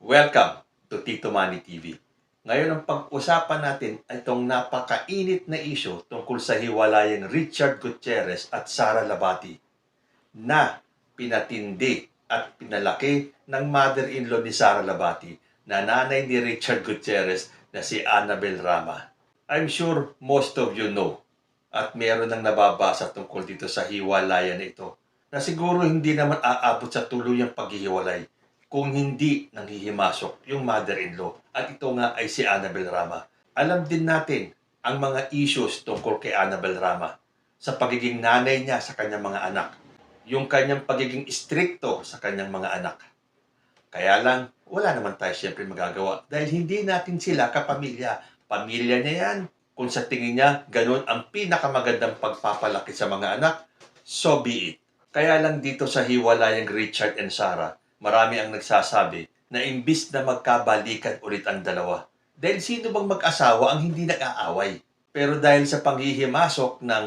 Welcome to Tito Manny TV. Ngayon ang pag-usapan natin ay itong napakainit na isyo tungkol sa hiwalayang Richard Gutierrez at Sara Labati na pinatindi at pinalaki ng mother-in-law ni Sara Labati na nanay ni Richard Gutierrez na si Annabel Rama. I'm sure most of you know at meron nang nababasa tungkol dito sa hiwalayan na ito na siguro hindi naman aabot sa tuluyang paghihiwalay kung hindi nanghihimasok yung mother-in-law. At ito nga ay si Annabel Rama. Alam din natin ang mga issues tungkol kay Annabel Rama sa pagiging nanay niya sa kanyang mga anak. Yung kanyang pagiging stricto sa kanyang mga anak. Kaya lang, wala naman tayo siyempre magagawa dahil hindi natin sila kapamilya. Pamilya niya yan. Kung sa tingin niya, ganun ang pinakamagandang pagpapalaki sa mga anak, so be it. Kaya lang dito sa hiwalayang Richard and Sara, marami ang nagsasabi na imbis na magkabalikan ulit ang dalawa. Dahil sino bang mag-asawa ang hindi nag-aaway? Pero dahil sa panghihimasok ng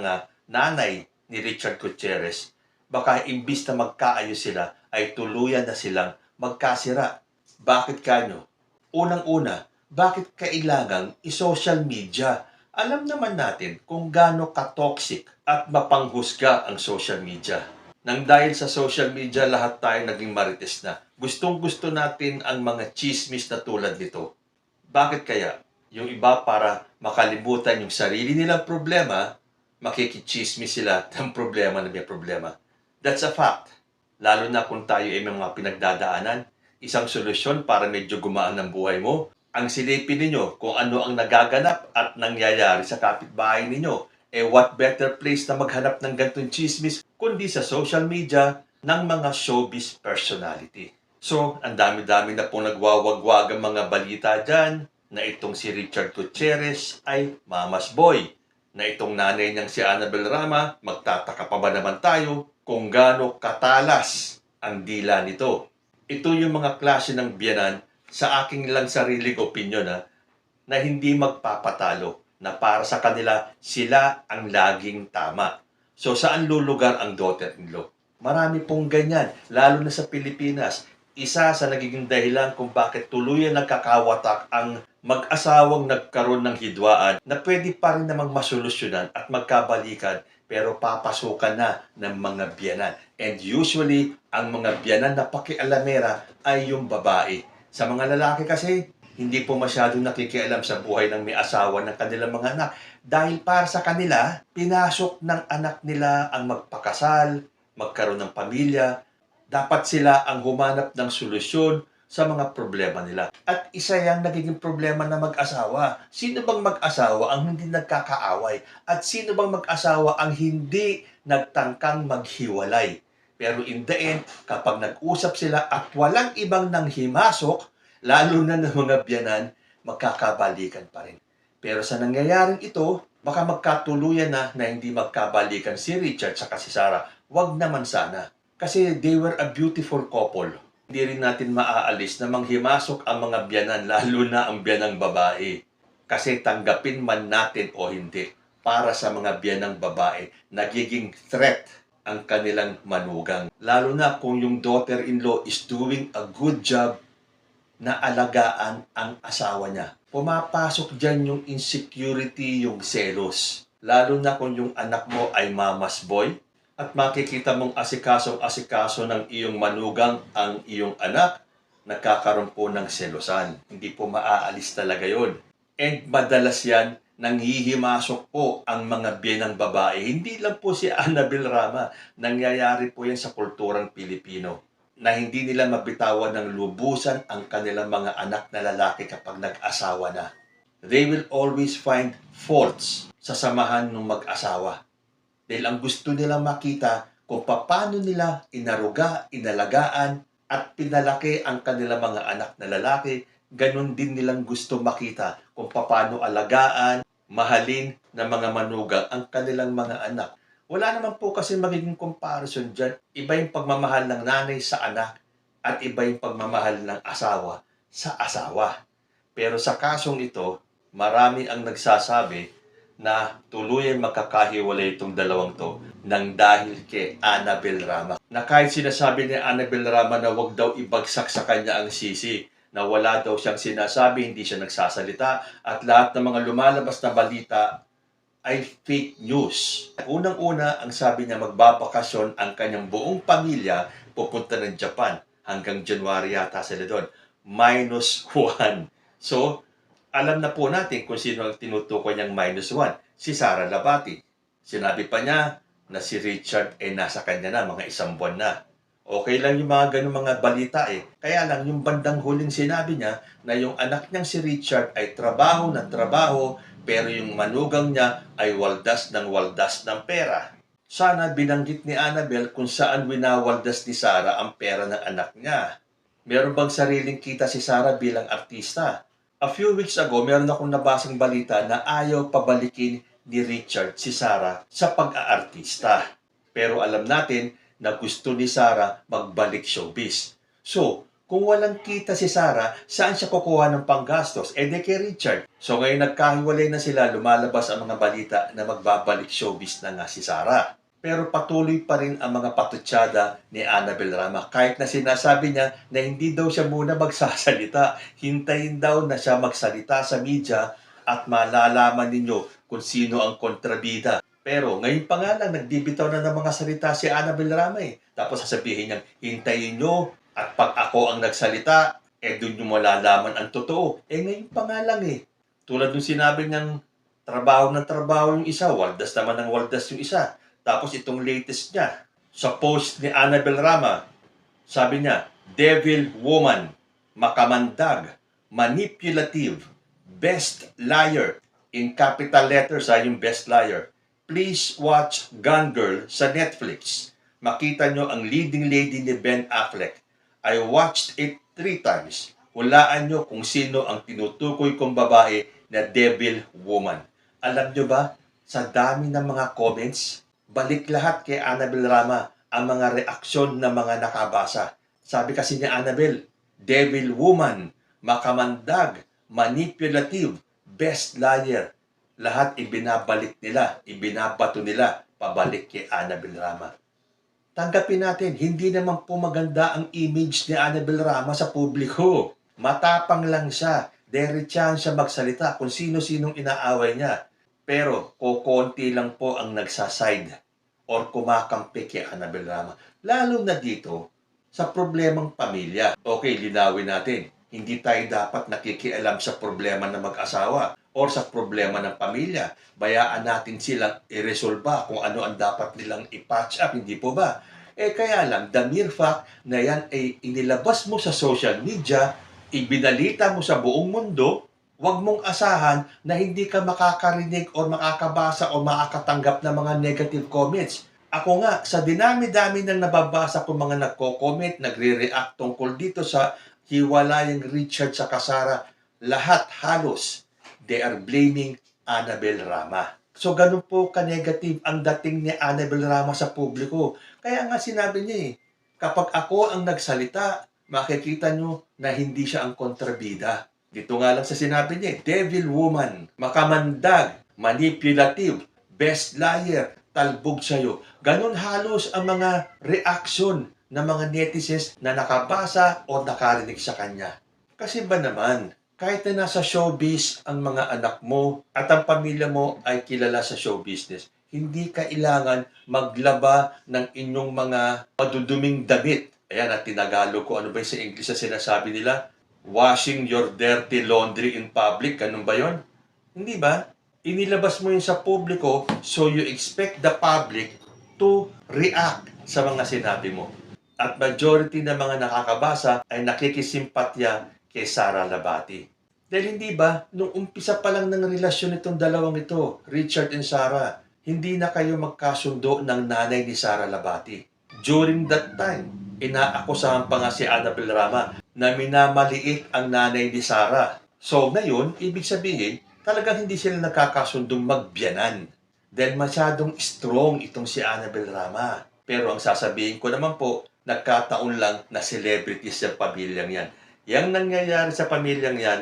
nanay ni Richard Gutierrez, baka imbis na magkaayos sila, ay tuluyan na silang magkasira. Bakit kanyo? Unang-una, bakit kailangang i-social media? Alam naman natin kung gaano ka-toxic at mapanghusga ang social media. Nang dahil sa social media, lahat tayo naging marites na. Gustong-gusto natin ang mga chismis na tulad nito. Bakit kaya? Yung iba para makalimutan yung sarili nilang problema, makikichismis sila ng problema na may problema. That's a fact. Lalo na kung tayo ay may mga pinagdadaanan, isang solusyon para medyo gumaan ang buhay mo, ang silipin ninyo kung ano ang nagaganap at nangyayari sa kapitbahay ninyo. What better place na maghanap ng ganitong chismis kundi sa social media ng mga showbiz personality. So, ang dami-dami na pong nagwawagwag ang mga balita dyan na itong si Richard Gutierrez ay mama's boy. Na itong nanay niyang si Annabel Rama, magtataka pa ba naman tayo kung gaano katalas ang dila nito. Ito yung mga klase ng biyanan sa aking lang sariling opinion na hindi magpapatalo. Na para sa kanila, sila ang laging tama. So, saan lulugar ang daughter-in-law? Marami pong ganyan, lalo na sa Pilipinas. Isa sa nagiging dahilan kung bakit tuluyan nagkakawatak ang mag-asawang nagkaroon ng hidwaan na pwede pa rin namang masolusyonan at magkabalikan pero papasukan na ng mga biyanan. And usually, ang mga biyanan na pakialamera ay yung babae. Sa mga lalaki kasi, hindi po masyadong nakikialam sa buhay ng may asawa ng kanilang mga anak. Dahil para sa kanila, pinasok ng anak nila ang magpakasal, magkaroon ng pamilya. Dapat sila ang humanap ng solusyon sa mga problema nila. At isa yang nagiging problema na mag-asawa. Sino bang mag-asawa ang hindi nagkakaaway? At sino bang mag-asawa ang hindi nagtangkang maghiwalay? Pero in the end, kapag nag-usap sila at walang ibang nanghimasok, lalo na ng mga biyanan, magkakabalikan pa rin. Pero sa nangyayaring ito, baka magkatuluyan na hindi magkabalikan si Richard sa si Sara. Wag naman sana. Kasi they were a beautiful couple. Hindi rin natin maaalis na manghimasok ang mga biyanan, lalo na ang biyanang babae. Kasi tanggapin man natin o hindi, para sa mga biyanang babae, nagiging threat ang kanilang manugang. Lalo na kung yung daughter-in-law is doing a good job na alagaan ang asawa niya. Pumapasok dyan yung insecurity, yung selos. Lalo na kung yung anak mo ay mama's boy at makikita mong asikasong-asikaso ng iyong manugang ang iyong anak, nagkakaroon po ng selosan. Hindi po maaalis talaga yon. And madalas yan, nanghihimasok po ang mga biyanang babae. Hindi lang po si Annabel Rama. Nangyayari po yan sa kulturang Pilipino na hindi nila mabitawan ng lubusan ang kanilang mga anak na lalaki kapag nag-asawa na. They will always find faults sa samahan ng mag-asawa. Dahil ang gusto nila makita kung paano nila inaruga, inalagaan, at pinalaki ang kanilang mga anak na lalaki, ganun din nilang gusto makita kung paano alagaan, mahalin ng mga manugang ang kanilang mga anak. Wala naman po kasi magiging comparison dyan. Iba yung pagmamahal ng nanay sa anak at iba yung pagmamahal ng asawa sa asawa. Pero sa kasong ito, marami ang nagsasabi na tuluyan makakahiwalay itong dalawang to nang dahil kay Annabel Rama. Na kahit sinasabi ni Annabel Rama na wag daw ibagsak sa kanya ang sisi, na wala daw siyang sinasabi, hindi siya nagsasalita, at lahat ng mga lumalabas na balita ay fake news. Unang-una, ang sabi niya magbabakasyon ang kanyang buong pamilya pupunta ng Japan. Hanggang January yata sila doon. -1. So, alam na po natin kung sino ang tinutukoy niyang -1. Si Sara Labati. Sinabi pa niya na si Richard ay nasa kanya na, mga 1 buwan na. Okay lang yung mga ganung mga balita eh. Kaya lang yung bandang huling sinabi niya na yung anak niyang si Richard ay trabaho na trabaho pero yung manugang niya ay waldas ng pera. Sana binanggit ni Annabel kung saan winawaldas ni Sara ang pera ng anak niya. Meron bang sariling kita si Sara bilang artista? A few weeks ago, meron akong nabasang balita na ayaw pabalikin ni Richard si Sara sa pag-aartista. Pero alam natin na gusto ni Sara magbalik showbiz. So, kung walang kita si Sara, saan siya kukuha ng panggastos? Eh di kay Richard. So ngayon nagkahiwalay na sila, lumalabas ang mga balita na magbabalik showbiz na nga si Sara. Pero patuloy pa rin ang mga patutsada ni Annabel Rama. Kahit na sinasabi niya na hindi daw siya muna magsasalita. Hintayin daw na siya magsalita sa media at malalaman ninyo kung sino ang kontrabida. Pero ngayon pa nga lang, nagbibitaw na ng mga salita si Annabel Rama eh. Tapos sasabihin niya, hintayin nyo at pag ako ang nagsalita, doon nyo malalaman ang totoo. Ngayon pa nga lang eh. Tulad nung sinabi niyang trabaho ng trabaho yung isa, waldas naman ng waldas yung isa. Tapos itong latest niya, sa post ni Annabel Rama, sabi niya, devil woman, makamandag, manipulative, best liar, in capital letters yung best liar. Please watch Gone Girl sa Netflix. Makita nyo ang leading lady ni Ben Affleck. I watched it 3 times. Hulaan nyo kung sino ang tinutukoy kong babae na devil woman. Alam nyo ba, sa dami ng mga comments, balik lahat kay Annabel Rama ang mga reaksyon ng mga nakabasa. Sabi kasi ni Annabel, devil woman, makamandag, manipulative, best liar. Lahat ibinabalik nila, ibinabato nila, pabalik kay Annabel Rama. Tanggapin natin, hindi naman po maganda ang image ni Annabel Rama sa publiko. Matapang lang siya, diretsahan siya magsalita kung sino-sinong inaaway niya. Pero kokonti lang po ang nagsaside or kumakampi kay Annabel Rama. Lalo na dito sa problemang pamilya. Okay, linawin natin. Hindi tayo dapat nakikialam sa problema ng mag-asawa or sa problema ng pamilya. Bayaan natin silang i-resolba kung ano ang dapat nilang i-patch up, hindi po ba? Kaya lang, the mere fact na yan ay inilabas mo sa social media, ibinalita mo sa buong mundo, huwag mong asahan na hindi ka makakarinig o makakabasa o makakatanggap ng mga negative comments. Ako nga, sa dinami-dami ng nababasa ko mga nagko-comment, nagre-react tungkol dito sa hiwalayang Richard sa Sara, lahat halos, they are blaming Annabel Rama. So ganun po ka-negative ang dating ni Annabel Rama sa publiko. Kaya nga sinabi niya kapag ako ang nagsalita, makikita nyo na hindi siya ang kontrabida. Dito nga lang sa sinabi niya, devil woman, makamandag, manipulative, best liar, talbog sa'yo. Ganon halos ang mga reaction ng mga netizens na nakabasa o nakarinig sa kanya. Kasi ba naman, kahit na nasa showbiz ang mga anak mo at ang pamilya mo ay kilala sa show business, hindi kailangan maglaba ng inyong mga maduduming damit. Ayan, at tinagalog ko, ano ba yung sa English na sinasabi nila? Washing your dirty laundry in public. Ganun ba yon? Hindi ba? Inilabas mo yun sa publiko, so you expect the public to react sa mga sinabi mo. At majority ng mga nakakabasa ay nakikisimpatya kay Sara Labati. Dahil hindi ba, nung umpisa pa lang ng relasyon nitong dalawang ito, Richard and Sara, hindi na kayo magkasundo ng nanay ni Sara Labati. During that time, inaakusahan pa nga si Annabel Rama na minamaliit ang nanay ni Sara. So ngayon, ibig sabihin, talagang hindi sila nagkakasundong magbiyanan. Dahil masyadong strong itong si Annabel Rama. Pero ang sasabihin ko naman po, nagkataon lang na celebrities sa pamilyang yan. Yang nangyayari sa pamilyang yan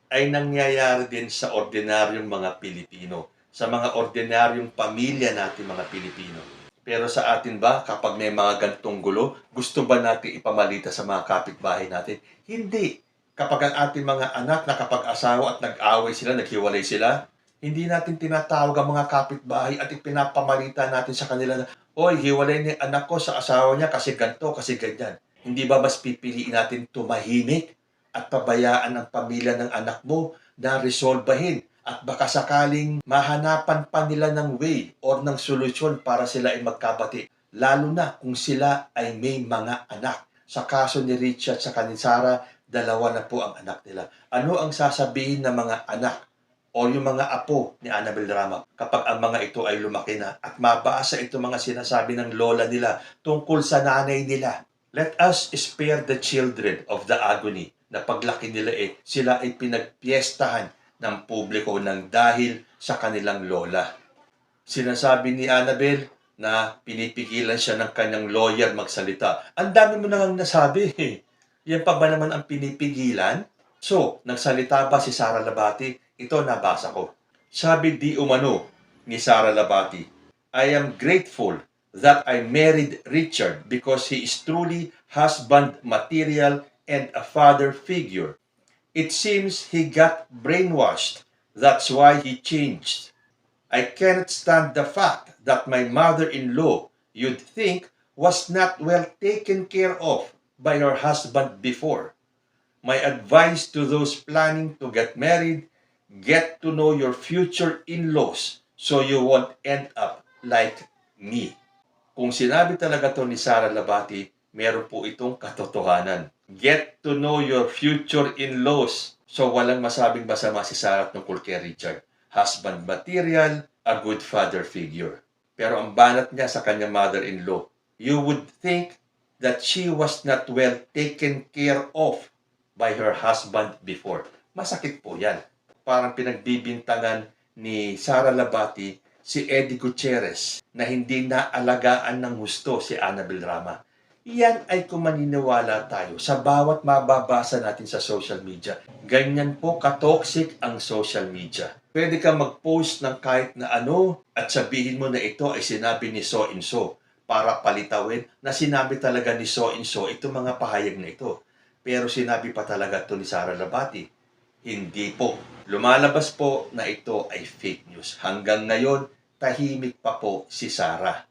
ay nangyayari din sa ordinaryong mga Pilipino. Sa mga ordinaryong pamilya natin mga Pilipino. Pero sa atin ba, kapag may mga ganitong gulo, gusto ba natin ipamalita sa mga kapitbahay natin? Hindi. Kapag ang ating mga anak nakapag-asawa at nag-away sila, naghiwalay sila, hindi natin tinatawag ang mga kapitbahay at ipinapamalita natin sa kanila na, "Oy, hiwalay ni anak ko sa asawa niya kasi ganito, kasi ganyan." Hindi ba mas pipiliin natin tumahimik at pabayaan ang pamilya ng anak mo na resolbahin at baka sakaling mahanapan pa nila ng way or ng solusyon para sila ay magkabati, lalo na kung sila ay may mga anak. Sa kaso ni Richard sa ni Sarah, dalawa na po ang anak nila. Ano ang sasabihin ng mga anak o yung mga apo ni Annabel Rama kapag ang mga ito ay lumaki na at mabasa ito mga sinasabi ng lola nila tungkol sa nanay nila? Let us spare the children of the agony na paglaki nila sila ay pinagpiestahan ng publiko ng dahil sa kanilang lola. Sinasabi ni Annabel na pinipigilan siya ng kanyang lawyer magsalita. Ang dami mo nang nasabi. Yan pa ba naman ang pinipigilan? So, nagsalita ba si Sara Labati? Ito nabasa ko. Sabi di umano ni Sara Labati, I am grateful that I married Richard because he is truly husband material and a father figure. It seems he got brainwashed. That's why he changed. I cannot stand the fact that my mother-in-law, you'd think, was not well taken care of by her husband before. My advice to those planning to get married, get to know your future in-laws so you won't end up like me. Kung sinabi talaga to ni Sara Labati, meron po itong katotohanan. Get to know your future in-laws. So walang masabing masama si Sarah tungkol kay Richard. Husband material, a good father figure. Pero ang banat niya sa kanyang mother-in-law, you would think that she was not well taken care of by her husband before. Masakit po yan. Parang pinagbibintangan ni Sara Labati si Eddie Gutierrez na hindi naalagaan ng gusto si Annabel Rama. Yan ay kung maniniwala tayo sa bawat mababasa natin sa social media. Ganyan po katoxic ang social media. Pwede kang mag-post ng kahit na ano at sabihin mo na ito ay sinabi ni so and so para palitawin na sinabi talaga ni so and so itong mga pahayag na ito. Pero sinabi pa talaga ito ni Sara Labati. Hindi po. Lumalabas po na ito ay fake news. Hanggang ngayon, tahimik pa po si Sara.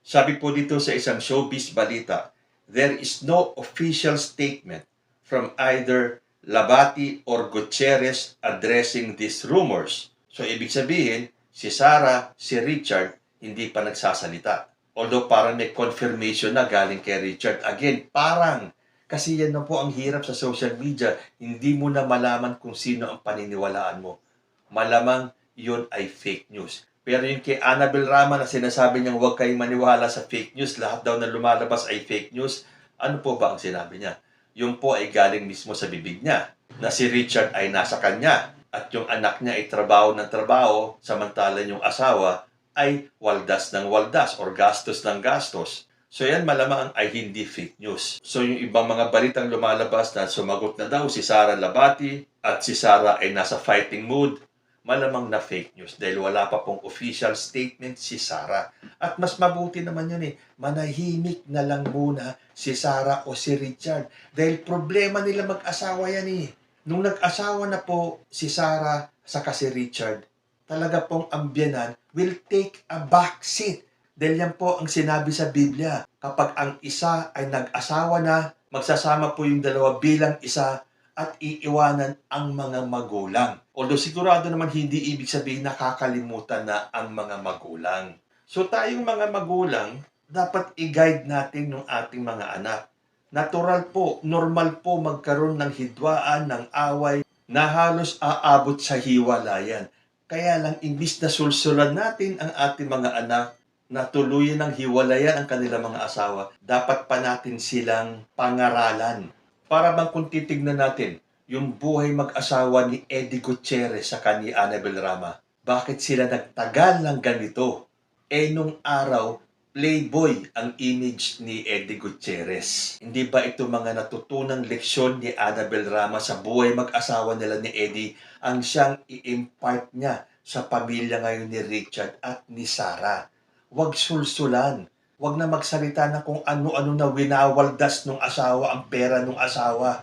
Sabi po dito sa isang showbiz balita, there is no official statement from either Labati or Gutierrez addressing these rumors. So, ibig sabihin, si Sara, si Richard, hindi pa nagsasalita. Although parang may confirmation na galing kay Richard. Again, parang, kasi yan na po ang hirap sa social media. Hindi mo na malaman kung sino ang paniniwalaan mo. Malamang yun ay fake news. Pero yung kay Annabel Rama na sinasabi niyang huwag kayong maniwala sa fake news, lahat daw na lumalabas ay fake news, ano po ba ang sinabi niya? Yung po ay galing mismo sa bibig niya, na si Richard ay nasa kanya, at yung anak niya ay trabaho ng trabaho, samantalang yung asawa ay waldas ng waldas or gastos ng gastos. So yan malamang ay hindi fake news. So yung ibang mga balitang lumalabas na sumagot na daw si Sara Labati at si Sara ay nasa fighting mood, malamang na fake news dahil wala pa pong official statement si Sara. At mas mabuti naman yun manahimik na lang muna si Sara o si Richard dahil problema nila mag-asawa yan Nung nag-asawa na po si Sara saka si Richard, talaga pong ambyenan will take a back seat. Dahil yan po ang sinabi sa Biblia. Kapag ang isa ay nag-asawa na, magsasama po yung dalawa bilang isa at iiwanan ang mga magulang. Although sigurado naman hindi ibig sabihin nakakalimutan na ang mga magulang. So tayong mga magulang, dapat i-guide natin ng ating mga anak. Natural po, normal po magkaroon ng hidwaan, ng away, na halos aabot sa hiwalayan. Kaya lang, imbis na sulsulan natin ang ating mga anak, na tuluyan ng hiwalayan ang kanilang mga asawa, dapat pa natin silang pangaralan. Para bang kung titignan natin, yung buhay mag-asawa ni Eddie Gutierrez sa ni Annabel Rama, bakit sila nagtagal ng ganito? Nung araw, playboy ang image ni Eddie Gutierrez. Hindi ba ito mga natutunang leksyon ni Annabel Rama sa buhay mag-asawa nila ni Eddie ang siyang i-impart niya sa pamilya ngayon ni Richard at ni Sara? Huwag sulsulan. Huwag na magsalita na kung ano-ano na winawaldas ng asawa ang pera ng asawa.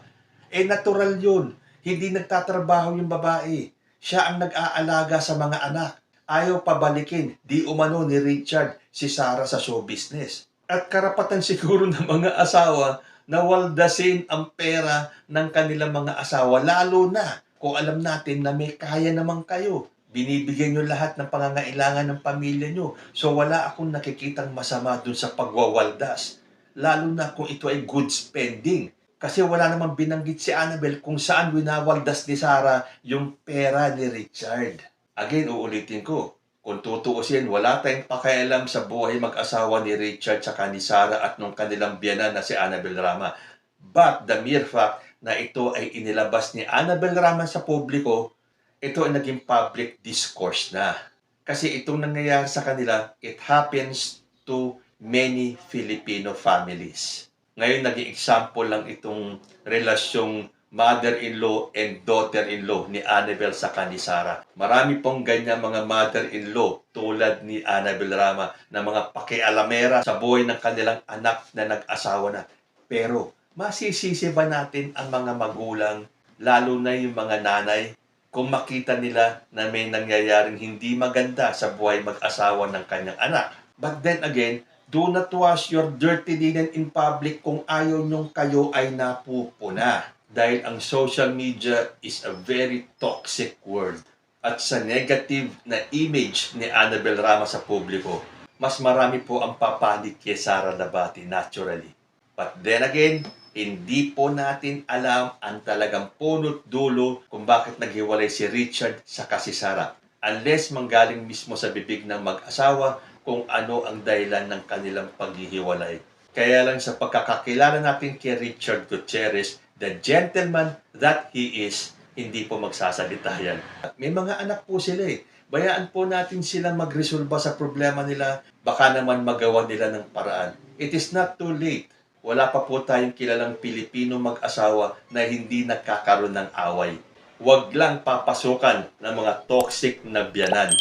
natural yun. Hindi nagtatrabaho yung babae. Siya ang nag-aalaga sa mga anak. Ayaw pabalikin, di umano ni Richard si Sarah sa show business. At karapatan siguro ng mga asawa na waldasin ang pera ng kanilang mga asawa, lalo na kung alam natin na may kaya naman kayo. Binibigyan nyo lahat ng pangangailangan ng pamilya nyo. So wala akong nakikitang masama dun sa pagwawaldas. Lalo na kung ito ay good spending. Kasi wala namang binanggit si Annabel kung saan winawaldas ni Sarah yung pera ni Richard. Again, uulitin ko. Kung tutuusin, wala tayong pakialam sa buhay mag-asawa ni Richard tsaka ni Sarah at nung kanilang biyanan na si Annabel Rama. But the mere fact na ito ay inilabas ni Annabel Rama sa publiko, ito ay naging public discourse na. Kasi itong nangyayari sa kanila, it happens to many Filipino families. Ngayon, naging example lang itong relasyong mother-in-law and daughter-in-law ni Annabel sa ni Sarah. Marami pong ganyan mga mother-in-law tulad ni Annabel Rama na mga pakialamera sa buhay ng kanilang anak na nag-asawa na. Pero masisisi ba natin ang mga magulang, lalo na yung mga nanay, kung makita nila na may nangyayaring hindi maganda sa buhay mag-asawa ng kanyang anak? But then again, do not wash your dirty linen in public kung ayaw nyong kayo ay napupuna. Dahil ang social media is a very toxic world. At sa negative na image ni Annabel Rama sa publiko, mas marami po ang papanig kay Sara Labati naturally. But then again, hindi po natin alam ang talagang punot dulo kung bakit naghiwalay si Richard sa si Sara. Unless manggaling mismo sa bibig ng mag-asawa kung ano ang dahilan ng kanilang paghihiwalay. Kaya lang sa pagkakakilala natin kay Richard Gutierrez, the gentleman that he is, hindi po magsasalita yan. May mga anak po sila eh. Bayaan po natin silang magresolba sa problema nila. Baka naman magawa nila ng paraan. It is not too late. Wala pa po tayong kilalang Pilipino mag-asawa na hindi nagkakaroon ng away. Huwag lang papasukan ng mga toxic na biyanan.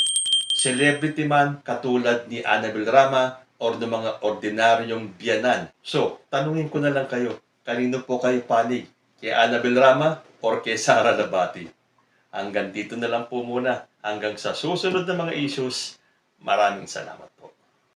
Celebrity man katulad ni Annabel Rama or ng mga ordinaryong biyanan. So, tanungin ko na lang kayo, kanino po kayo panig? Kay Annabel Rama or kay Sara Labati? Hanggang dito na lang po muna. Hanggang sa susunod na mga issues, maraming salamat.